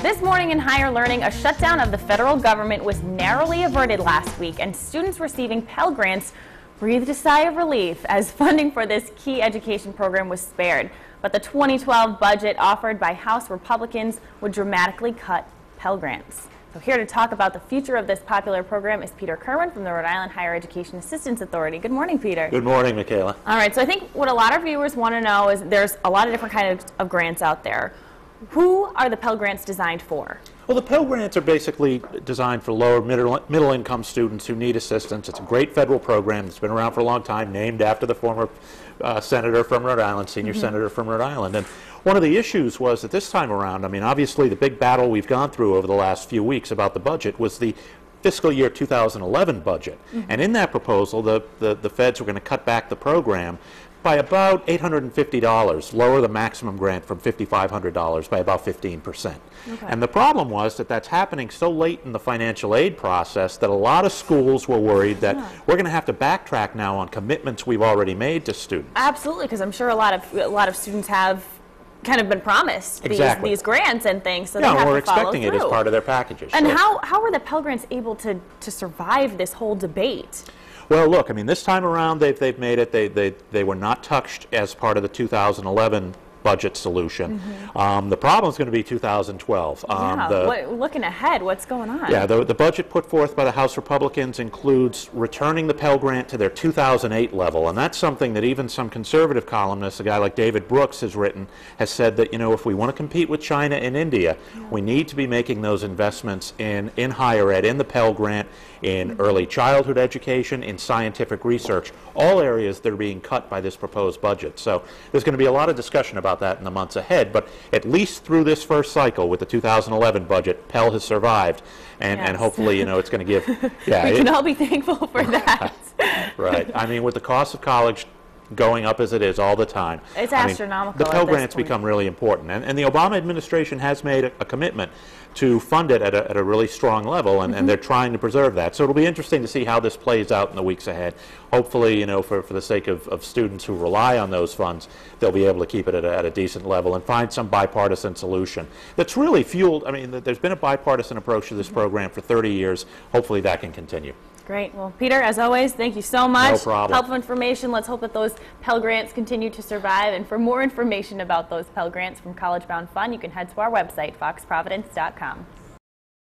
This morning in higher learning, a shutdown of the federal government was narrowly averted last week, and students receiving Pell Grants breathed a sigh of relief as funding for this key education program was spared. But the 2012 budget offered by House Republicans would dramatically cut Pell Grants. So here to talk about the future of this popular program is Peter Kerwin from the Rhode Island Higher Education Assistance Authority. Good morning, Peter. Good morning, Michaela. All right, so I think what a lot of viewers want to know is there's a lot of different kinds of grants out there. Who are the Pell Grants designed for? Well, the Pell Grants are basically designed for lower middle income students who need assistance. It's a great federal program that's been around for a long time, named after the former senator from Rhode Island, senior senator from Rhode Island. And one of the issues was that this time around, I mean, obviously the big battle we've gone through over the last few weeks about the budget was the fiscal year 2011 budget. And in that proposal, the feds were going to cut back the program by about $850, lower the maximum grant from $5,500 by about 15%. Okay. And the problem was that that's happening so late in the financial aid process that a lot of schools were worried that we're going to have to backtrack now on commitments we've already made to students. Absolutely, because I'm sure a lot of students have kind of been promised these grants and things, so they have to follow through. Yeah, we're expecting it as part of their packages. And how were the Pell Grants able to survive this whole debate? Well, look, I mean, this time around they've made it. They were not touched as part of the 2011 budget solution. The problem is going to be 2012. Looking ahead, what's going on? Yeah, the budget put forth by the House Republicans includes returning the Pell Grant to their 2008 level, and that's something that even some conservative columnists, a guy like David Brooks has said that, you know, if we want to compete with China and India, we need to be making those investments in higher ed, in the Pell Grant, in early childhood education, in scientific research, all areas that are being cut by this proposed budget. So there's going to be a lot of discussion about that in the months ahead, but at least through this first cycle with the 2011 budget, Pell has survived, and hopefully, you know, it's going to give... Yeah, we can all be thankful for that. Right. I mean, with the cost of college going up as it is all the time. It's astronomical. The Pell Grants become really important, and the Obama administration has made a commitment to fund it at a really strong level, and they're trying to preserve that. So it'll be interesting to see how this plays out in the weeks ahead. Hopefully, you know, for the sake of students who rely on those funds, they'll be able to keep it at a decent level and find some bipartisan solution that's really fueled. I mean, there's been a bipartisan approach to this program for 30 years. Hopefully that can continue. Great. Well, Peter, as always, thank you so much. No problem. Helpful information. Let's hope that those Pell Grants continue to survive. And for more information about those Pell Grants from College Bound Fund, you can head to our website, foxprovidence.com.